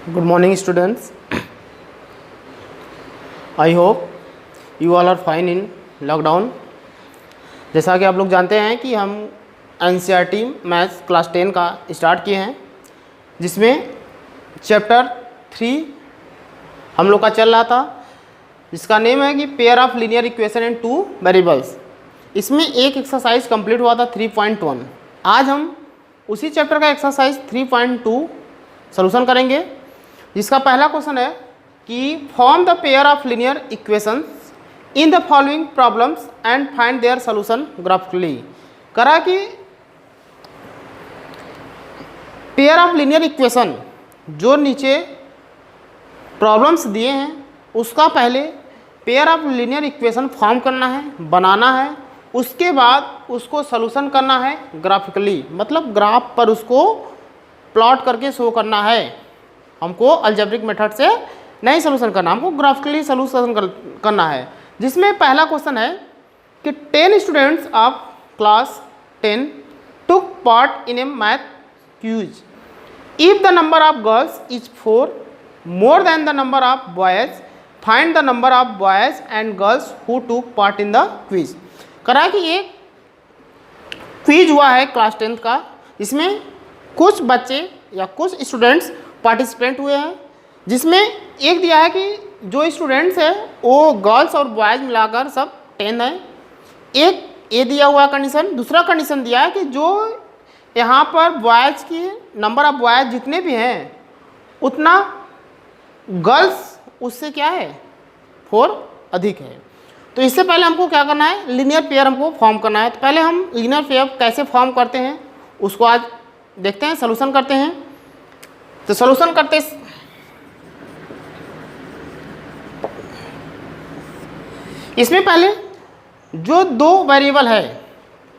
Good morning, students. I hope you all are fine in lockdown. जैसा कि आप लोग जानते हैं कि हम NCERT मैथ्स क्लास 10 का स्टार्ट किए हैं, जिसमें चैप्टर 3 हम लोग का चल रहा था, जिसका नेम है कि pair of linear equation and two variables. इसमें एक एक्सरसाइज कंप्लीट हुआ था 3.1। आज हम उसी चैप्टर का एक्सरसाइज 3.2 सॉल्यूशन करेंगे, जिसका पहला क्वेश्चन है कि form the pair of linear equations in the following problems and find their solution graphically. करा कि पेयर ऑफ लीनियर इक्वेशन जो नीचे प्रॉब्लम्स दिए हैं उसका पहले pair of linear equation form करना है, बनाना है, उसके बाद उसको सॉल्यूशन करना है ग्राफिकली, मतलब ग्राफ पर उसको प्लॉट करके शो करना है। हमको अलजेब्रिक मेथड से नहीं सॉल्यूशन करना, हमको ग्राफिकली सॉल्यूशन करना है। जिसमें पहला क्वेश्चन है कि 10 students of class 10 took part in A math quiz. If the number of girls is 4 more than the number of boys, find the number of boys and girls who took part in the quiz. करा कि एक quiz हुआ है class 10 का, इसमें कुछ बच्चे या कुछ स्टूडेंट्स पार्टिसिपेंट हुए हैं, जिसमें एक दिया है कि जो स्टूडेंट्स हैं वो गर्ल्स और बॉयज़ मिलाकर सब 10 हैं। एक ये दिया हुआ कंडीशन। दूसरा कंडीशन दिया है कि जो यहाँ पर बॉयज़ की नंबर ऑफ बॉयज़ जितने भी हैं उतना गर्ल्स उससे क्या है 4 अधिक है। तो इससे पहले हमको क्या करना है, लीनियर पेयर हमको फॉर्म करना है। तो पहले हम लीनियर पेयर कैसे फॉर्म करते हैं उसको आज देखते हैं, सॉल्यूशन करते हैं। तो सॉल्यूशन करते इसमें पहले जो दो वेरिएबल है,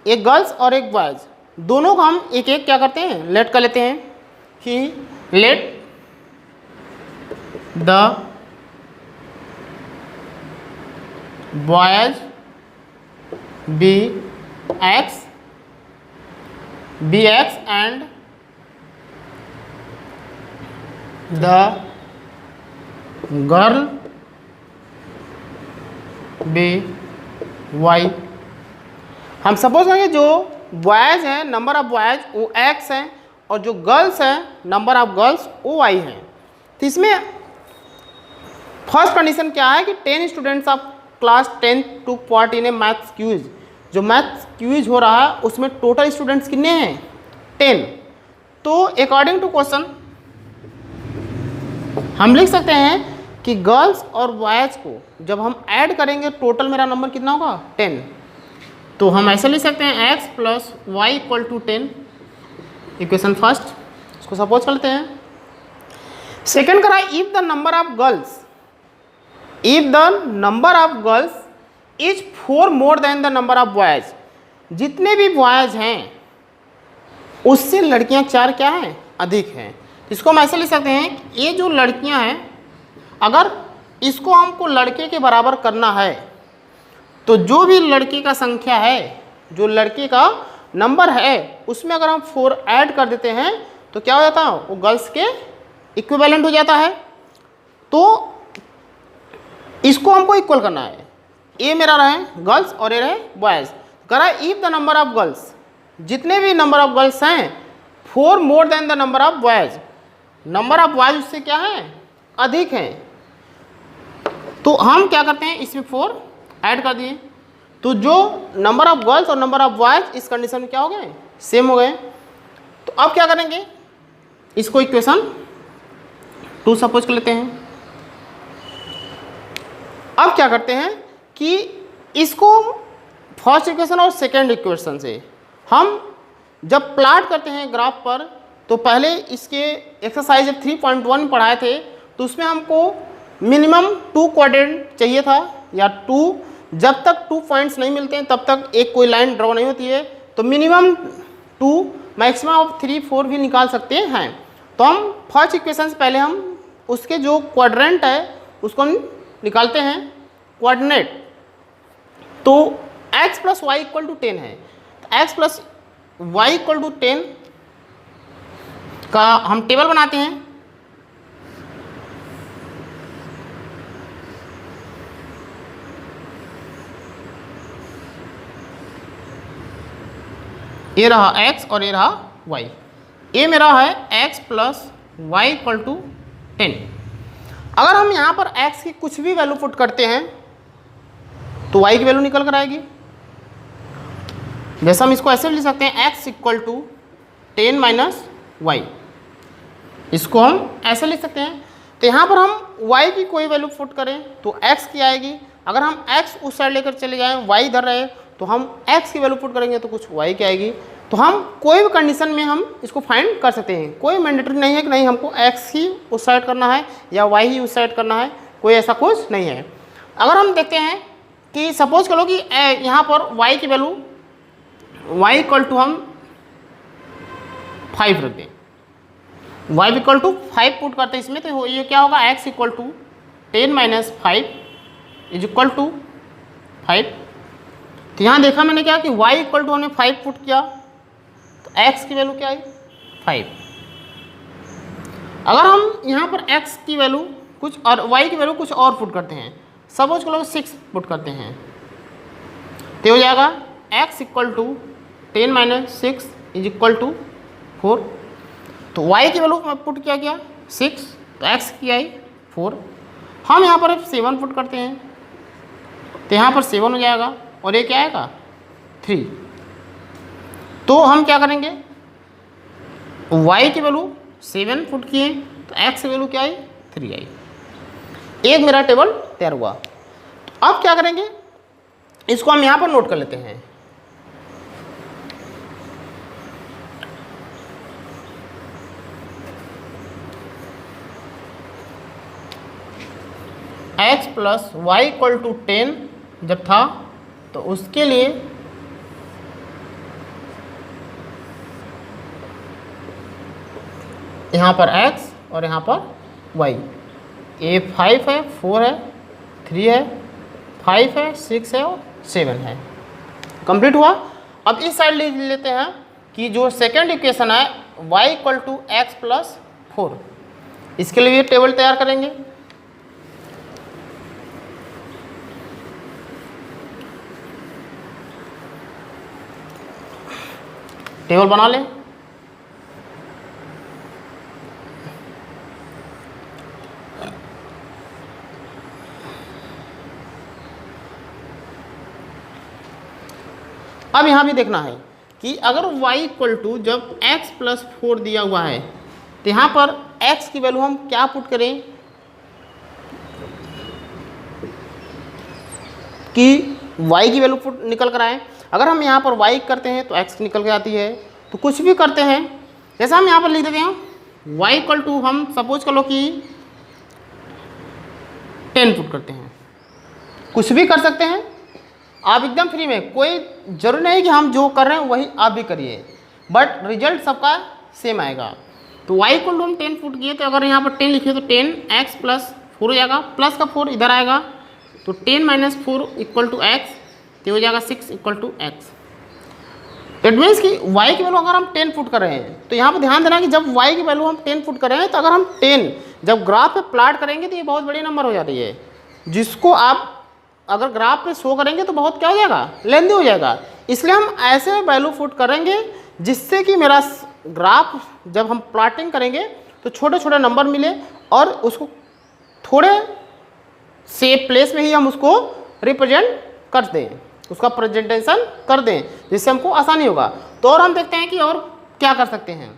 एक गर्ल्स और एक बॉयज, दोनों को हम एक एक क्या करते हैं, लेट कर लेते हैं कि let the boys be X and the girl be Y. हम सपोज करेंगे जो बॉयज़ हैं नंबर ऑफ बॉयज़ वो एक्स हैं और जो गर्ल्स हैं नंबर ऑफ गर्ल्स वो वाई हैं। तो इसमें फर्स्ट कंडीशन क्या है कि 10 students of class 10 took part in a maths quiz. जो मैथ्स क्विज हो रहा है उसमें टोटल स्टूडेंट्स कितने हैं, 10। तो अकॉर्डिंग टू क्वेश्चन हम लिख सकते हैं कि गर्ल्स और बॉयज़ को जब हम ऐड करेंगे टोटल मेरा नंबर कितना होगा, 10। तो हम ऐसे लिख सकते हैं x plus Y equal to 10, equation first, इसको सपोज करते हैं। सेकेंड करा if the number of girls is 4 more than the number of boys. जितने भी बॉयज़ हैं उससे लड़कियां 4 क्या हैं, अधिक हैं। इसको हम ऐसे लिख सकते हैं कि ये जो लड़कियां हैं अगर इसको हमको लड़के के बराबर करना है तो जो भी लड़के का संख्या है, जो लड़के का नंबर है उसमें अगर हम 4 ऐड कर देते हैं तो क्या हो जाता है, वो गर्ल्स के इक्विवेलेंट हो जाता है। तो इसको हमको इक्वल करना है, ये मेरा रहे गर्ल्स और ये रहे बॉयज़। करा if the number of girls, जितने भी नंबर ऑफ गर्ल्स हैं 4 more than the number of boys, number of boys उससे क्या है, अधिक हैं। तो हम क्या करते हैं, इसमें 4 ऐड कर दिए तो जो नंबर ऑफ गर्ल्स और नंबर ऑफ बॉयज़ इस कंडीशन में क्या हो गए, सेम हो गए। तो अब क्या करेंगे, इसको इक्वेशन 2 सपोज कर लेते हैं। अब क्या करते हैं कि इसको फर्स्ट इक्वेशन और सेकेंड इक्वेशन से हम जब प्लॉट करते हैं ग्राफ पर, तो पहले इसके एक्सरसाइज 3.1 पढ़ाए थे तो उसमें हमको मिनिमम 2 क्वाड्रेंट चाहिए था, या 2, जब तक 2 पॉइंट्स नहीं मिलते हैं तब तक एक कोई लाइन ड्रॉ नहीं होती है। तो मिनिमम 2, मैक्सिमम ऑफ 3, 4 भी निकाल सकते हैं। तो हम फर्स्ट इक्वेशन से पहले हम उसके जो क्वाड्रेंट है उसको हम निकालते हैं कोऑर्डिनेट। तो x plus Y equal to 10 है, तो x plus Y equal to 10 का हम टेबल बनाते हैं। ये रहा x और ये रहा y। ये मेरा है x plus Y equal to 10। अगर हम यहाँ पर x की कुछ भी वैल्यू पुट करते हैं तो y की वैल्यू निकल कर आएगी। जैसे हम इसको ऐसे लिख सकते हैं x equal to 10 minus Y, इसको हम ऐसे लिख सकते हैं। तो यहाँ पर हम y की कोई वैल्यू पुट करें तो x की आएगी। अगर हम x उस साइड लेकर चले जाएं, y इधर रहे, तो हम x की वैल्यू पुट करेंगे तो कुछ y की आएगी। तो हम कोई भी कंडीशन में हम इसको फाइंड कर सकते हैं। कोई मैंडेटरी नहीं है कि नहीं हमको x ही उस साइड करना है या y ही उस साइड करना है, कोई ऐसा कुछ नहीं है। अगर हम देखते हैं कि सपोज करो कि यहाँ पर y की वैल्यू y इक्वल टू हम 5 रख दें, y इक्वल टू 5 पुट करते हैं इसमें, तो ये क्या होगा x equal to 10 minus 5 is equal to 5। तो यहाँ देखा मैंने क्या कि y इक्वल टू हमने 5 पुट किया तो x की वैल्यू क्या आई 5। अगर हम यहाँ पर x की वैल्यू कुछ और y की वैल्यू कुछ और पुट करते हैं, सपोज को लोग 6 पुट करते हैं, तो हो जाएगा x equal to 10 minus 6 is equal to 4। तो y की वैल्यू पुट किया गया 6, तो x की आई 4। हम यहाँ पर 7 पुट करते हैं तो यहाँ पर 7 हो जाएगा और ये क्या आएगा 3। तो हम क्या करेंगे, y की वैल्यू 7 पुट किए तो x की वैल्यू क्या आई 3 आई। एक मेरा टेबल तैयार हुआ। तो अब क्या करेंगे, इसको हम यहाँ पर नोट कर लेते हैं। x plus Y equal to 10 जब था तो उसके लिए यहाँ पर x और यहाँ पर y, ये 5 है, 4 है, 3 है, 5 है, 6 है और 7 है। कंप्लीट हुआ। अब इस साइड ले लेते हैं कि जो सेकेंड इक्वेशन है y equal to x plus 4, इसके लिए टेबल तैयार करेंगे। टेबल बना लें। अब यहाँ भी देखना है कि अगर y इक्वल टू जब x प्लस 4 दिया हुआ है तो यहाँ पर x की वैल्यू हम क्या पुट करें कि y की वैल्यू पुट निकल कर आए। अगर हम यहाँ पर y करते हैं तो x निकल के आती है। तो कुछ भी करते हैं, जैसा हम यहाँ पर लिख देते हैं y इक्वल टू हम सपोज कर लो कि 10 पुट करते हैं। कुछ भी कर सकते हैं आप, एकदम फ्री में, कोई जरूरी नहीं कि हम जो कर रहे हैं वही आप भी करिए, बट रिजल्ट सबका सेम आएगा। तो y इक्वल टू हम 10 पुट किए, तो अगर यहाँ पर 10 लिखे तो 10x प्लस 4 हो जाएगा, प्लस का 4 इधर आएगा तो 10 माइनस 4 इक्वल टू x, तो हो जाएगा 6 equal to x। It means कि y की वैल्यू अगर हम 10 पुट कर रहे हैं तो यहाँ पर ध्यान देना कि जब y की वैल्यू हम 10 पुट कर रहे हैं तो अगर हम 10 जब ग्राफ पे प्लाट करेंगे तो ये बहुत बड़ी नंबर हो जाती है, जिसको आप अगर ग्राफ पे शो करेंगे तो बहुत क्या हो जाएगा, लेंदी हो जाएगा। इसलिए हम ऐसे वैल्यू पुट करेंगे जिससे कि मेरा ग्राफ जब हम प्लॉटिंग करेंगे तो छोटे छोटे नंबर मिले और उसको थोड़े से प्लेस में ही हम उसको रिप्रेजेंट कर दें, उसका प्रेजेंटेशन कर दें, जिससे हमको आसानी होगा। तो और हम देखते हैं कि और क्या कर सकते हैं।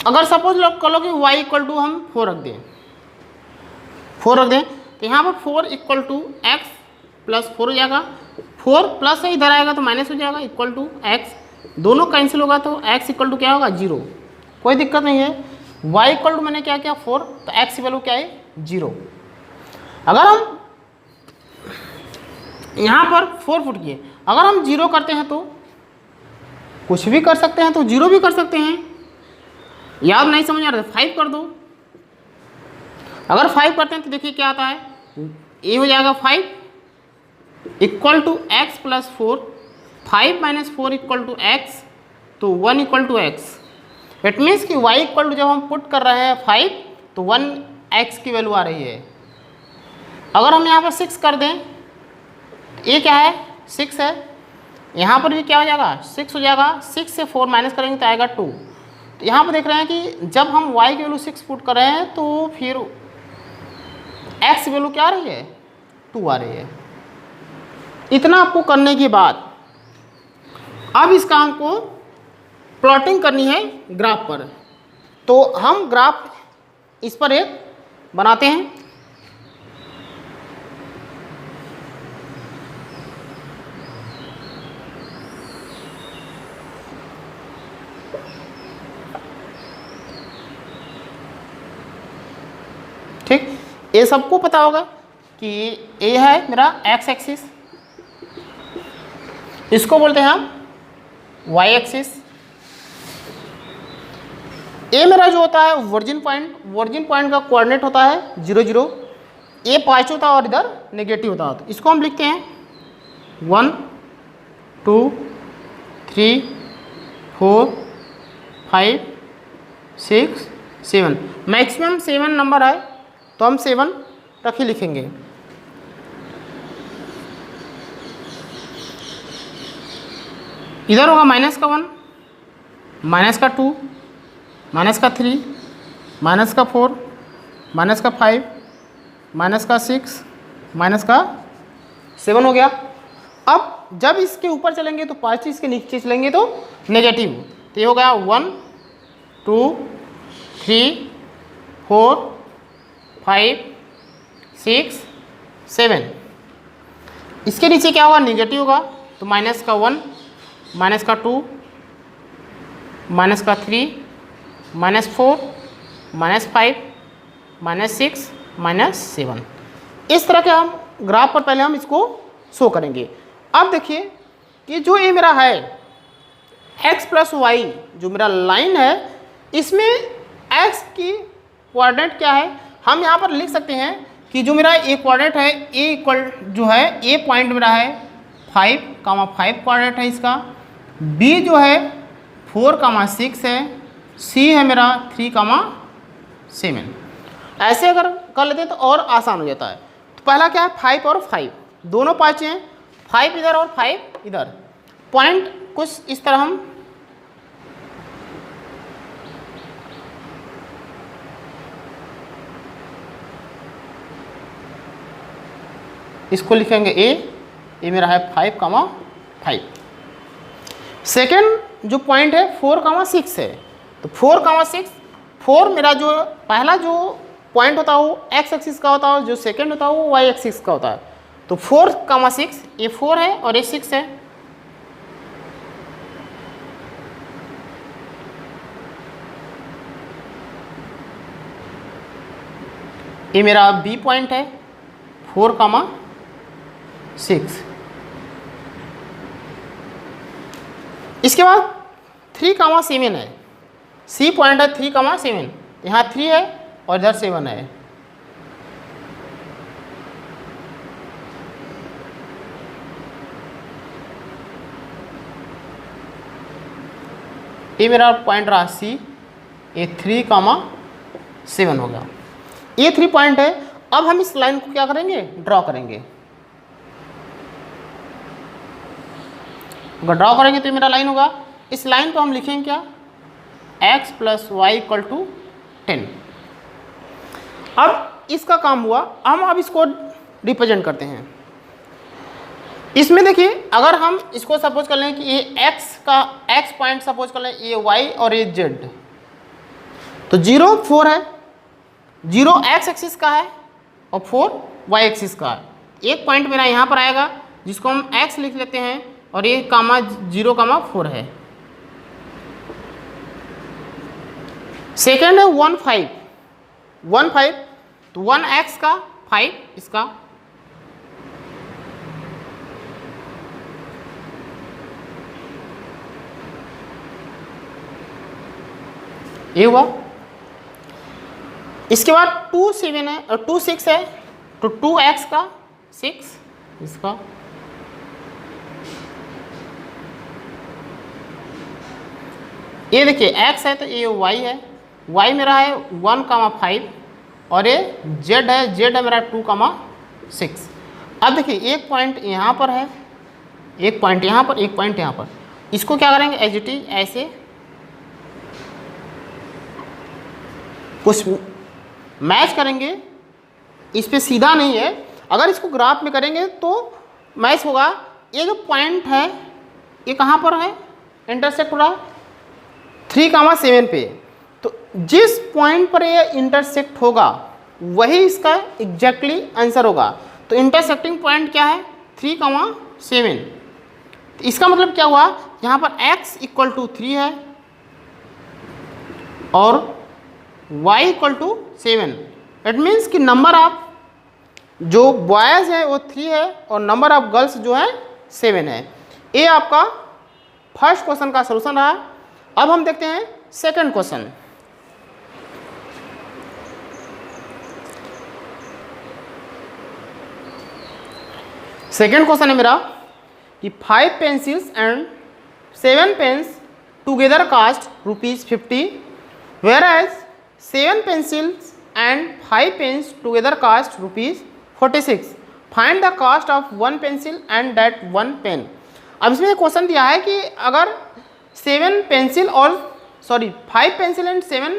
अगर सपोज लोग कहो कि y इक्वल टू हम 4 रख दें, 4 रख दें तो यहाँ पर 4 इक्वल टू एक्स प्लस 4 हो जाएगा। 4 प्लस से इधर आएगा तो माइनस हो जाएगा, इक्वल टू एक्स, दोनों कैंसिल होगा तो x इक्वल टू क्या होगा 0, कोई दिक्कत नहीं है। y इक्वल टू मैंने क्या किया 4, तो x की वैल्यू क्या है 0। अगर हम यहाँ पर 4 पुट किए, अगर हम 0 करते हैं तो कुछ भी कर सकते हैं, तो 0 भी कर सकते हैं। याद नहीं समझ आ रहा है 5 कर दो। अगर 5 करते हैं तो देखिए क्या आता है, ये हो जाएगा 5 equal to x plus 4, 5 minus 4 equal to x, तो 1 equal to x. It means कि y इक्वल टू जब हम पुट कर रहे हैं 5 तो 1 x की वैल्यू आ रही है। अगर हम यहाँ पर 6 कर दें, ये क्या है 6 है, यहाँ पर भी क्या हो जाएगा 6 हो जाएगा, 6 से 4 माइनस करेंगे तो आएगा 2। तो यहाँ पर देख रहे हैं कि जब हम y की वैल्यू 6 पुट कर रहे हैं तो फिर x की वैल्यू क्या आ रही है 2 आ रही है। इतना आपको करने के बाद अब इस काम को प्लॉटिंग करनी है ग्राफ पर। तो हम ग्राफ इस पर एक बनाते हैं। ठीक, ये सबको पता होगा कि ये है मेरा x एक्सिस, इसको बोलते हैं हम y एक्सिस। ये मेरा जो होता है वर्जिन पॉइंट का कोऑर्डिनेट होता है 0 0, ये पॉजिटिव होता है और इधर नेगेटिव होता है। तो इसको हम लिखते हैं 1 2 3 4 5 6 7, मैक्सिमम 7 नंबर है तो हम 7 तक ही लिखेंगे। इधर होगा माइनस का 1, माइनस का 2, माइनस का 3, माइनस का 4, माइनस का 5, माइनस का 6, माइनस का 7 हो गया। अब जब इसके ऊपर चलेंगे तो पॉजिटिव, इसके नीचे चलेंगे तो नेगेटिव। तो ये हो गया 1 2 3 4 5 6 7। इसके नीचे क्या होगा नेगेटिव होगा, तो माइनस का 1, माइनस का 2, माइनस का 3, माइनस 4, माइनस 5, माइनस 6, माइनस 7। इस तरह के हम ग्राफ पर पहले हम इसको शो करेंगे। अब देखिए कि जो ये मेरा है x प्लस वाई जो मेरा लाइन है, इसमें x की कोऑर्डिनेट क्या है, हम यहाँ पर लिख सकते हैं कि जो मेरा ए कोऑर्डिनेट है ए इक्वल जो है ए पॉइंट मेरा है 5, 5 कोऑर्डिनेट है इसका, b जो है 4, 6 है, c है मेरा 3, 7। ऐसे अगर कर लेते हैं तो और आसान हो जाता है। तो पहला क्या है 5 और 5 दोनों पाँच हैं, 5 इधर और 5 इधर। पॉइंट कुछ इस तरह हम इसको लिखेंगे ए मेरा है 5, 5। सेकेंड जो पॉइंट है 4, 6 है, तो 4, 6, 4 मेरा जो पहला जो पॉइंट होता है वो x एक्सिस का होता है, जो सेकेंड होता है वो y एक्सिस का होता है। तो 4, 6 ये 4 है और ये 6 है। ये मेरा b पॉइंट है 4, 6। इसके बाद 3, 7 है, c पॉइंट है 3, 7, यहाँ 3 है और इधर 7 है। ये मेरा पॉइंट रहा c, ये 3, 7 हो गया। ये 3 पॉइंट है। अब हम इस लाइन को क्या करेंगे ड्रॉ करेंगे। अगर ड्रॉ करेंगे तो मेरा लाइन होगा, इस लाइन को हम लिखेंगे क्या x plus Y equal to 10। अब इसका काम हुआ, हम अब इसको रिप्रेजेंट करते हैं। इसमें देखिए अगर हम इसको सपोज कर लें कि ये x पॉइंट सपोज कर लें, ये y और ये z, तो 0, 4 है, 0 x एक्सिस का है और 4 y एक्सिस का है। एक पॉइंट मेरा यहाँ पर आएगा जिसको हम x लिख लेते हैं और ये 0, 4 है। सेकेंड है 1, 5, तो 1x का 5 इसका, ये हुआ। इसके बाद 2, 7 है और 2, 6 है, तो 2x का 6 इसका, ये देखिए x है तो ये y है, y मेरा है 1, 5 और ये z है मेरा 2, 6। अब देखिए एक पॉइंट यहाँ पर है, एक पॉइंट यहाँ पर, एक पॉइंट यहाँ पर, इसको क्या करेंगे एज इट इज ऐसे कुछ मैच करेंगे, इस पे सीधा नहीं है, अगर इसको ग्राफ में करेंगे तो मैच होगा। ये जो पॉइंट है ये कहाँ पर है, इंटरसेक्ट हो रहा है 3,7 पे, तो जिस पॉइंट पर ये इंटरसेक्ट होगा वही इसका एग्जैक्टली आंसर होगा। तो इंटरसेक्टिंग पॉइंट क्या है 3,7। इसका मतलब क्या हुआ, यहाँ पर x इक्वल टू 3 है और y equal to 7। It means कि नंबर ऑफ जो बॉयज़ है वो 3 है और नंबर ऑफ गर्ल्स जो है 7 है। ये आपका फर्स्ट क्वेश्चन का सलूशन रहा। अब हम देखते हैं सेकंड क्वेश्चन। सेकंड क्वेश्चन है मेरा कि 5 pencils and 7 pens together cost ₹50, whereas 7 pencils and 5 pens together cost ₹46। Find the cost of 1 pencil and that 1 pen. अब इसमें क्वेश्चन दिया है कि अगर 7 पेंसिल और 5 पेंसिल एंड 7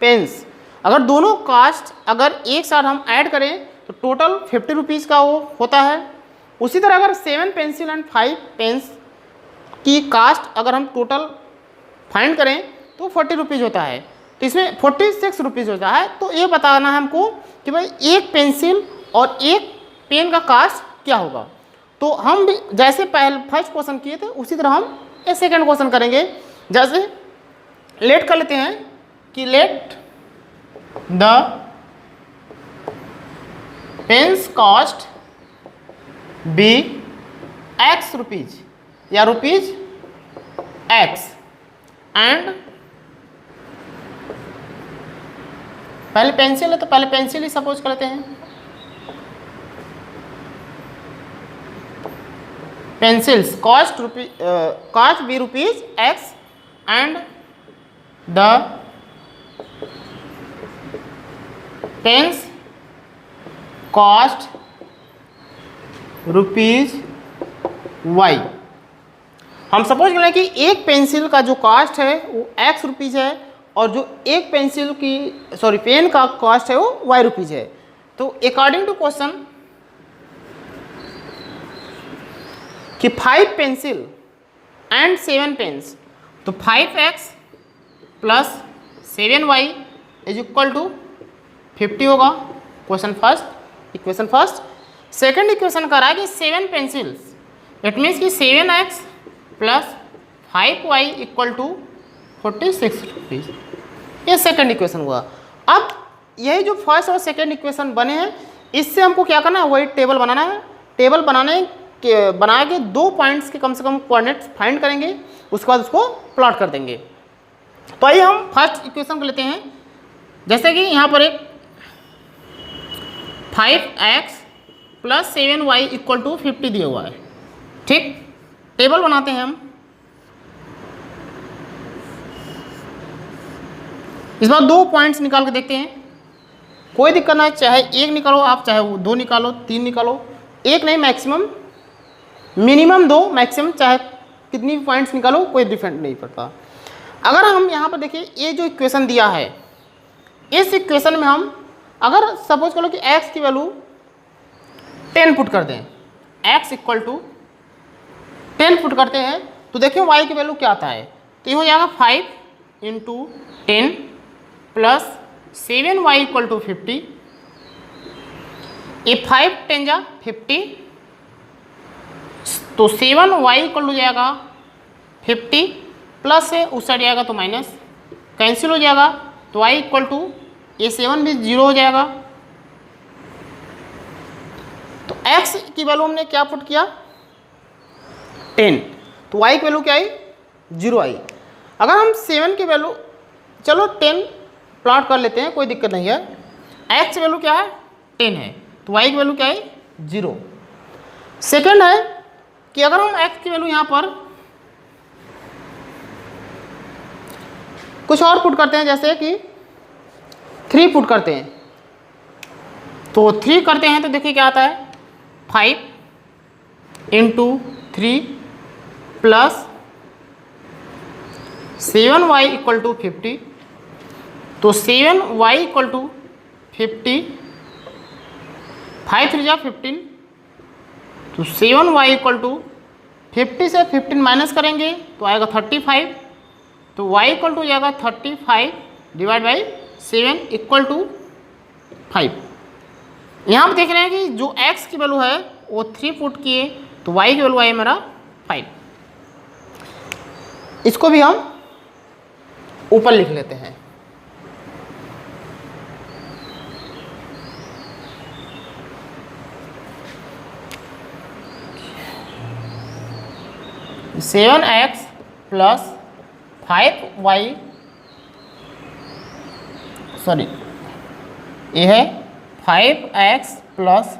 पेन्स अगर दोनों कास्ट अगर एक साथ हम ऐड करें तो टोटल ₹50 का वो होता है। उसी तरह अगर 7 पेंसिल एंड 5 पेन्स की कास्ट अगर हम टोटल फाइंड करें तो ₹40 होता है। तो इसमें ₹46 होता है। तो ये बताना है हमको कि भाई एक पेंसिल और एक पेन का कास्ट क्या होगा। तो हम भी जैसे पहले फर्स्ट क्वेश्चन किए थे उसी तरह हम ये सेकंड क्वेश्चन करेंगे। जैसे लेट कर लेते हैं कि let the pens cost be ₹X या ₹X एंड पहले पेंसिल है तो पहले पेंसिल ही सपोज कर लेते हैं। Pencils cost be ₹X and the pens cost ₹Y। हम सपोज करें कि एक पेंसिल का जो कॉस्ट है वो ₹X है और जो एक पेंसिल की पेन का कॉस्ट है वो ₹Y है। तो अकॉर्डिंग टू क्वेश्चन कि 5 पेंसिल एंड 7 पेन्स, तो 5X plus 7Y is equal to 50 होगा। Question first. सेकंड इक्वेशन करा है कि 7 पेंसिल्स, इट मीन्स कि 7X plus 5Y equal to ₹46। ये सेकंड इक्वेशन हुआ। अब यही जो फर्स्ट और सेकंड इक्वेशन बने हैं इससे हमको क्या करना है, वही टेबल बनाना है। टेबल बना के 2 पॉइंट्स के कम से कम कोऑर्डिनेट्स फाइंड करेंगे, उसके बाद उसको प्लॉट कर देंगे। तो आइए हम फर्स्ट इक्वेशन को लेते हैं। जैसे कि यहाँ पर एक 5X plus 7Y equal to 50 दिया हुआ है। ठीक, टेबल बनाते हैं हम। इस बार 2 पॉइंट्स निकाल के देखते हैं, कोई दिक्कत नहीं, चाहे एक निकालो आप, चाहे वो 2 निकालो, 3 निकालो, एक नहीं मैक्सिमम, मिनिमम 2, मैक्सिमम चाहे कितनी पॉइंट्स निकालो, कोई डिफरेंट नहीं पड़ता। अगर हम यहाँ पर देखिए ये जो इक्वेशन दिया है, इस इक्वेशन में हम अगर सपोज करो कि x की वैल्यू 10 पुट कर दें, x इक्वल टू 10 पुट करते हैं तो देखिए y की वैल्यू क्या आता है। तो ये हो जाएगा 5 into 10 plus 7y equal to 50। ये 5 10 जा 50, तो 7y इक्वल हो जाएगा 50 प्लस है उस साइड जाएगा तो माइनस, कैंसिल हो जाएगा। तो y इक्वल टू ये 7 भी 0 हो जाएगा। तो x की वैल्यू हमने क्या पुट किया 10, तो y की वैल्यू क्या आई 0 आई। अगर हम 7 की वैल्यू चलो 10 प्लॉट कर लेते हैं, कोई दिक्कत नहीं है। x की वैल्यू क्या है 10 है, तो y की वैल्यू क्या है 0। सेकंड है कि अगर हम x की वैल्यू यहाँ पर कुछ और पुट करते हैं, जैसे कि 3 पुट करते हैं, तो 3 करते हैं तो देखिए क्या आता है 5 into 3 plus 7y equal to 50। तो 7y इक्वल टू 50, 5 3 जा 15, तो 7y इक्वल टू 50 से 15 माइनस करेंगे तो आएगा 35। तो y इक्वल टू जाएगा 35 डिवाइड बाई 7 इक्वल टू 5। यहाँ पर देख रहे हैं कि जो x की वैल्यू है वो 3 पुट किए तो y की वैल्यू आई मेरा 5। इसको भी हम ऊपर लिख लेते हैं। Seven x plus 5y, sorry ये है 5x plus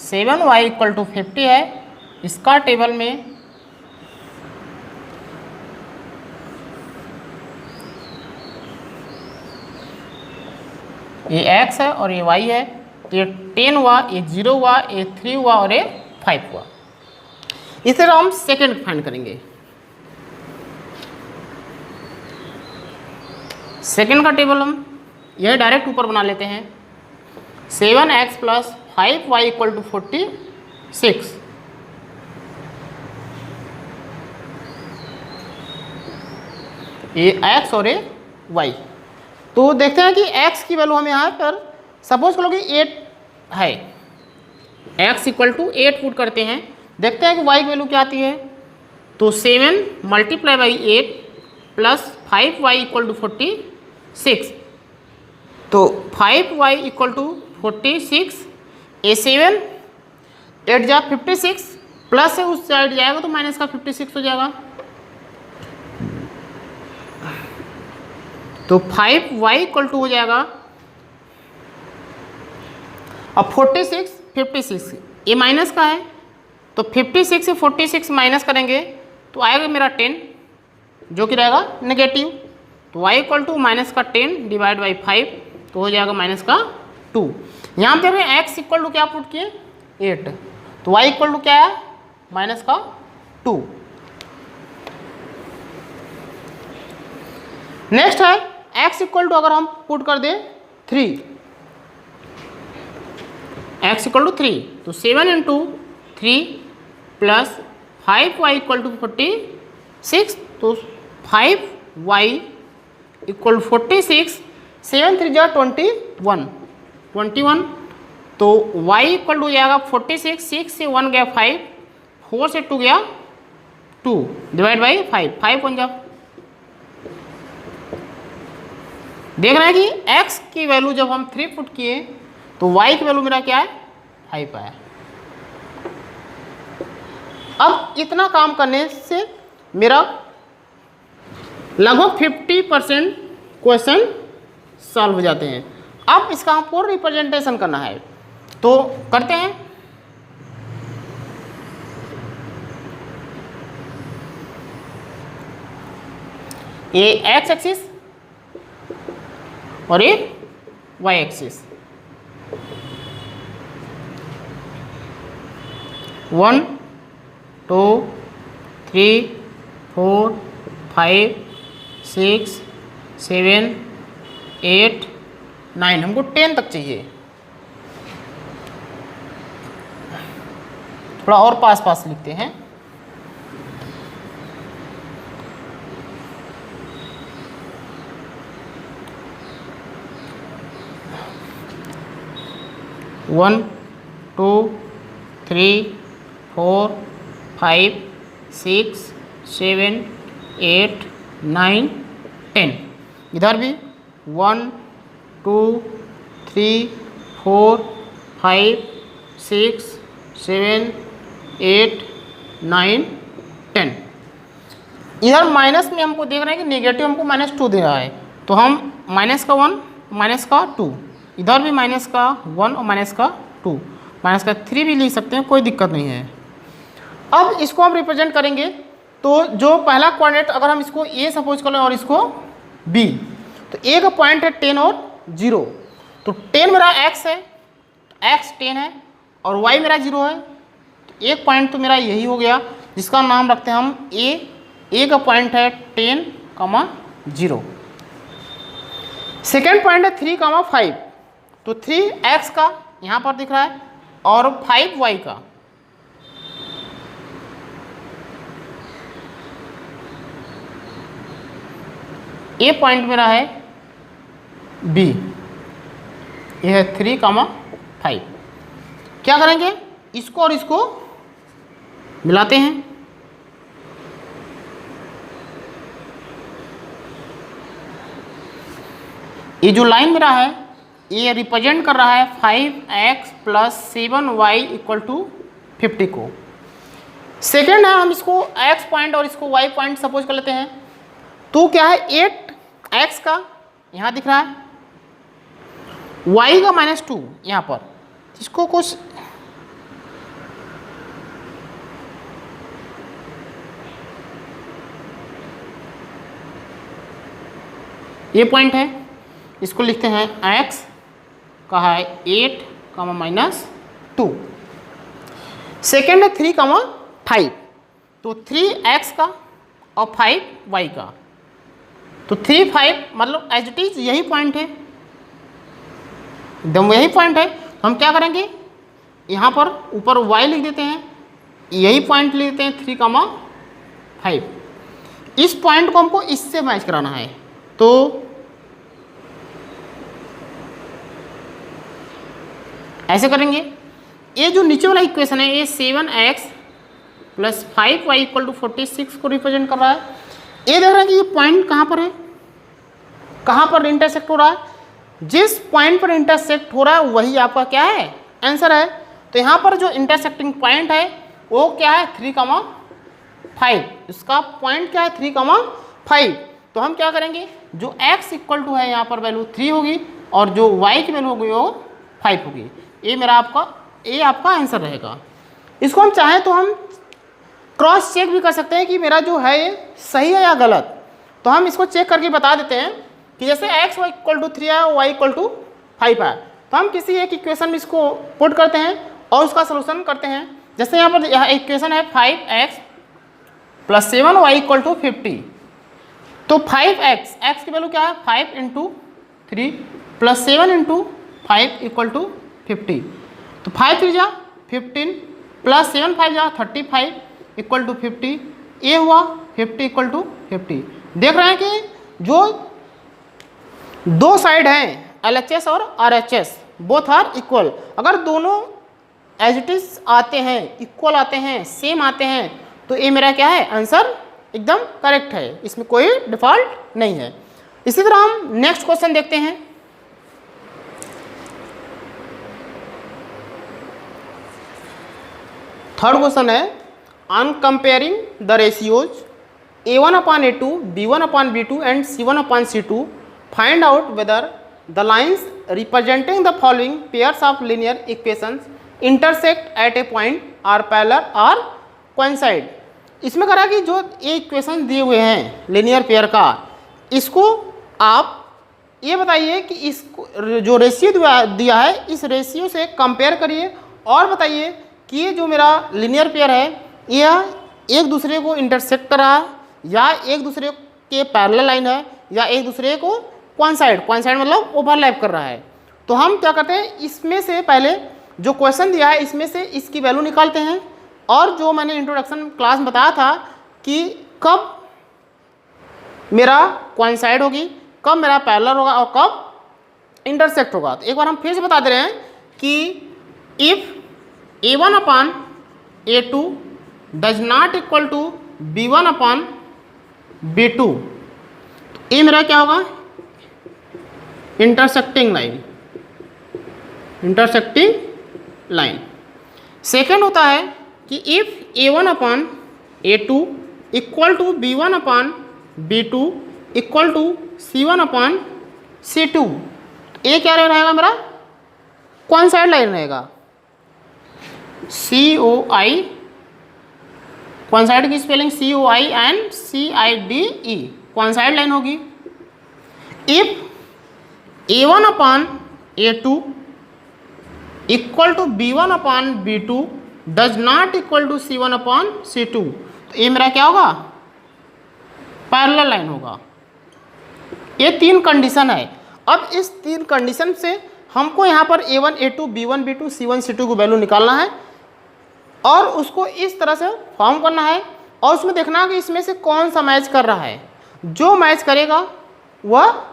7y equal to 50 है। इसका टेबल में ये x है और ये y है, तो ये 10 हुआ, ये 0 हुआ, ये 3 हुआ और ये 5 हुआ। इस तरह हम सेकेंड फाइंड करेंगे। सेकेंड का टेबल हम यह डायरेक्ट ऊपर बना लेते हैं। 7x plus 5y equal to 46। ये x और ये y। तो देखते हैं कि x की वैल्यू हमें यहाँ पर सपोज करो कि 8 है, x इक्वल टू 8 पुट करते हैं। देखते हैं कि y की वैल्यू क्या आती है। तो 7 multiply by 8 plus 5y equal to 46। तो 5y इक्वल टू 46, ए 7 8 जा 56 प्लस से उस साइड जाएगा तो माइनस का 56 हो जाएगा। तो 5y इक्वल टू हो जाएगा, अब 46 56 ये माइनस का है तो 56 से 46 माइनस करेंगे तो आएगा मेरा 10 जो कि रहेगा नेगेटिव। तो y इक्वल टू माइनस का 10 डिवाइड बाई 5 तो हो जाएगा माइनस का 2। यहाँ पे हमें x इक्वल टू क्या पुट किए 8, तो y इक्वल टू क्या है माइनस का 2। नेक्स्ट है x इक्वल टू अगर हम पुट कर दें 3, x इक्वल टू 3 तो 7 into 3 plus 5y equal to 46। तो 5y इक्वल 46, 7 3 जा 21, तो y इक्वल टू जाएगा 46, 6 से 1 गया 5, 4 से 2 गया 2 डिवाइड बाई 5 1 जा। देख रहे हैं कि x की वैल्यू जब हम 3 पुट किए तो y की वैल्यू मेरा क्या है 5 आया। अब इतना काम करने से मेरा लगभग 50% क्वेश्चन सॉल्व हो जाते हैं। अब इसका हमको रिप्रेजेंटेशन करना है तो करते हैं। ये x एक्सिस और ये y एक्सिस, 1 2 3 4 5 6 7 8 9, हमको 10 तक चाहिए। थोड़ा और पास लिखते हैं। वन 2 3 4 5 6 7 8 9 10। इधर भी 1 2 3 4 5 6 7 8 9 10। इधर माइनस में हमको देख रहे हैं कि नेगेटिव हमको -2 दे रहा है तो हम माइनस का 1 माइनस का 2, इधर भी माइनस का 1 और माइनस का 2, माइनस का 3 भी लिख सकते हैं, कोई दिक्कत नहीं है। अब इसको हम रिप्रेजेंट करेंगे तो जो पहला कोऑर्डिनेट अगर हम इसको a सपोज कर लें और इसको b, तो a का पॉइंट है 10 और 0, तो 10 मेरा x है, x 10 है और y मेरा 0 है तो एक पॉइंट तो मेरा यही हो गया, जिसका नाम रखते हैं हम ए का पॉइंट है 10, 0। सेकेंड पॉइंट है 3, 5। तो 3x का यहाँ पर दिख रहा है और 5y का। ए पॉइंट मेरा है बी, ये है 3, 5। क्या करेंगे, इसको और इसको मिलाते हैं। ये जो लाइन मेरा है ये रिप्रेजेंट कर रहा है 5x + 7y = 50 को। सेकेंड है, हम इसको x पॉइंट और इसको y पॉइंट सपोज कर लेते हैं। तो क्या है, 8x का यहाँ दिख रहा है, y का -2 यहाँ पर, इसको कुछ ये पॉइंट है, इसको लिखते हैं x का है 8, -2। सेकेंड है 3, 5। तो 3x का और 5y का। तो 3, 5 मतलब एज इट इज यही पॉइंट है, एकदम यही पॉइंट है। हम क्या करेंगे, यहाँ पर ऊपर y लिख देते हैं, यही पॉइंट लिख देते हैं 3, 5। इस पॉइंट को हमको इससे मैच कराना है। तो ऐसे करेंगे, ये जो नीचे वाला इक्वेशन है ये 7x + 5y = 46 को रिप्रेजेंट कर रहा है। ये देख रहे हैं कि ये पॉइंट कहाँ पर है, कहाँ पर इंटरसेक्ट हो रहा है। जिस पॉइंट पर इंटरसेक्ट हो रहा है वही आपका क्या है, आंसर है। तो यहाँ पर जो इंटरसेक्टिंग पॉइंट है वो क्या है, 3, 5। इसका पॉइंट क्या है, 3, 5। तो हम क्या करेंगे, जो x = है यहाँ पर वैल्यू 3 होगी और जो y की वैल्यू होगी वो 5 होगी। ये मेरा आपका आंसर रहेगा। इसको हम चाहें तो हम क्रॉस चेक भी कर सकते हैं कि मेरा जो है ये सही है या गलत। तो हम इसको चेक करके बता देते हैं कि जैसे x = 3 आया, y = 5 आया, तो हम किसी एक इक्वेशन में इसको पुट करते हैं और उसका सलूशन करते हैं। जैसे यहाँ पर यह इक्वेशन है 5x + 7y = 50। तो 5x की वैल्यू क्या है, 5 × 3 + 7 × 5 = 50। तो 5 3 जा 15 + 7 5 जा 35 = 50। ये हुआ 50 = 50। देख रहे हैं कि जो दो साइड हैं LHS और RHS बोथ आर इक्वल। अगर दोनों एज इट इज आते हैं, इक्वल आते हैं, सेम आते हैं, तो ये मेरा क्या है, आंसर एकदम करेक्ट है, इसमें कोई डिफॉल्ट नहीं है। इसी तरह हम नेक्स्ट क्वेश्चन देखते हैं। थर्ड क्वेश्चन है, on comparing the ratios A1/A2, B1/B2 and C1/C2, find out whether the lines representing the following pairs of linear equations intersect at a point, are parallel और coincide. इसमें करा कि जो ये equation दिए हुए हैं लीनियर पेयर का, इसको आप ये बताइए कि इसको जो रेशियो दिया है इस रेशियो से कंपेयर करिए और बताइए कि ये जो मेरा लीनियर पेयर है यह एक दूसरे को इंटरसेक्ट कर रहा है या एक दूसरे के पैरेलल लाइन है या एक दूसरे को कोइंसाइड मतलब ओवरलैप कर रहा है। तो हम क्या करते हैं, इसमें से पहले जो क्वेश्चन दिया है इसमें से इसकी वैल्यू निकालते हैं और जो मैंने इंट्रोडक्शन क्लास में बताया था कि कब मेरा कोइंसाइड होगी, कब मेरा पैरेलल होगा और कब इंटरसेक्ट होगा। तो एक बार हम फिर से बता दे रहे हैं कि if A1/A2 does not equal to B1/B2, तो ये मेरा क्या होगा, इंटरसेक्टिंग लाइन। सेकेंड होता है कि if A1/A2 equal to B1/B2 equal to C1/C2, ये क्या रहेगा मेरा, कोइंसाइड लाइन रहेगा। COI, कोइंसाइड की spelling COI and CIDE, coincide line होगी। If A1/A2 equal to B1/B2 does not equal to C1 upon C2, तो ये मेरा क्या होगा, पैरेलल लाइन होगा। ये 3 कंडीशन है। अब इस 3 कंडीशन से हमको यहाँ पर A1 A2 B1 B2 C1 C2 की वैल्यू निकालना है और उसको इस तरह से फॉर्म करना है और उसमें देखना है कि इसमें से कौन सा मैच कर रहा है। जो मैच करेगा वह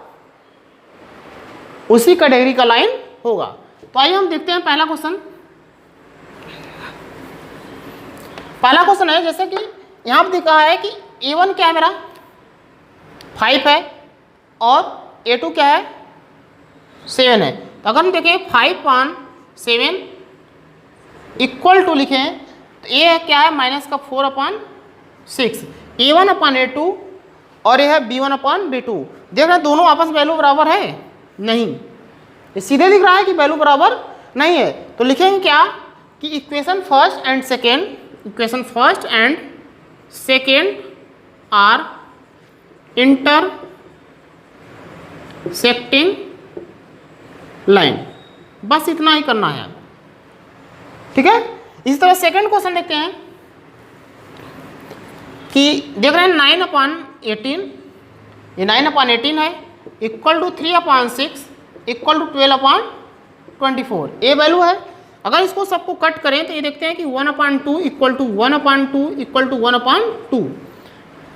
उसी कैटेगरी का लाइन होगा। तो आइए हम देखते हैं पहला क्वेश्चन। पहला क्वेश्चन है जैसे कि यहाँ पर दिखा है कि A1 क्या है मेरा 5 है और A2 क्या है 7 है। तो अगर हम देखें 5/7 इक्वल टू लिखें तो ये क्या है माइनस का 4/6, A1/A2 और यह है B1/B2। देख रहे हैं दोनों आपस में वैल्यू बराबर है नहीं, ये सीधे दिख रहा है कि वैल्यू बराबर नहीं है। तो लिखेंगे क्या कि equation first and second are intersecting line, बस इतना ही करना है। ठीक है, इस तरह सेकंड क्वेश्चन देखते हैं कि देख रहे हैं 9/18, ये 9/18 है इक्वल टू 3/6 इक्वल टू 12/24, ये वैल्यू है। अगर इसको सबको कट करें तो ये देखते हैं कि 1/2 equal to 1/2 equal to 1/2।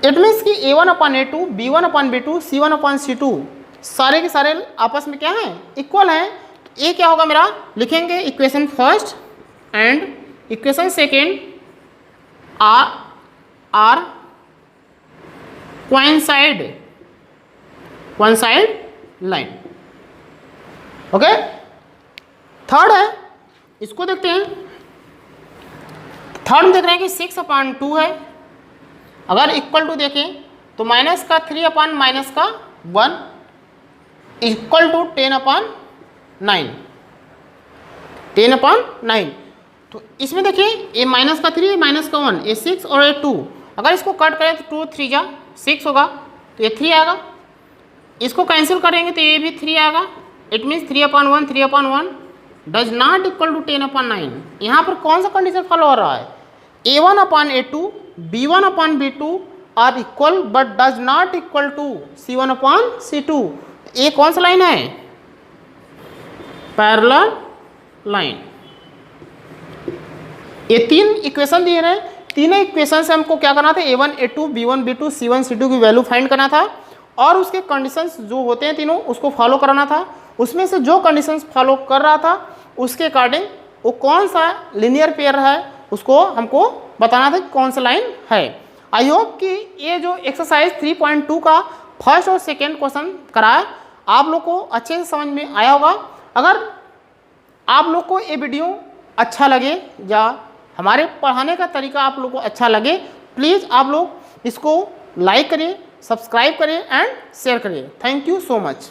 It means कि A1/A2 B1/B2 C1/C2 सारे के सारे आपस में क्या हैं इक्वल हैं। तो ये क्या होगा मेरा, लिखेंगे equation first and equation second are coincide line. Okay, third है, इसको देखते हैं। थर्ड में देख रहे हैं कि 6/2 है। अगर इक्वल टू देखें तो माइनस का 3/-1 इक्वल टू 10/9, 10/9। तो इसमें देखिए ये माइनस का 3 माइनस का 1, ये 6 और ये 2। अगर इसको कट करें तो 2 3 जा 6 होगा, तो ये 3 आएगा। इसको कैंसिल करेंगे तो ये भी 3 आएगा। It means 3/1 does not equal to 10/9। यहाँ पर कौन सा कंडीशन फॉलो हो रहा है, A1/A2 B1/B2 are equal but does not equal to C1/C2। ये कौन सा लाइन है, पैरेलल लाइन। ये 3 इक्वेशन दिए रहे, तीनों इक्वेशन से हमको क्या करना था, A1 A2 B1 B2 C1 C2 की वैल्यू फाइंड करना था और उसके कंडीशंस जो होते हैं तीनों उसको फॉलो कराना था। उसमें से जो कंडीशंस फॉलो कर रहा था उसके अकॉर्डिंग वो कौन सा लीनियर पेयर है उसको हमको बताना था कि कौन सा लाइन है। आई होप कि ये जो एक्सरसाइज 3.2 का फर्स्ट और सेकेंड क्वेश्चन कराया आप लोग को अच्छे से समझ में आया होगा। अगर आप लोग को ये वीडियो अच्छा लगे या हमारे पढ़ाने का तरीका आप लोग को अच्छा लगे, प्लीज़ आप लोग इसको लाइक करिए, सब्सक्राइब करिए एंड शेयर करिए। Thank you so much.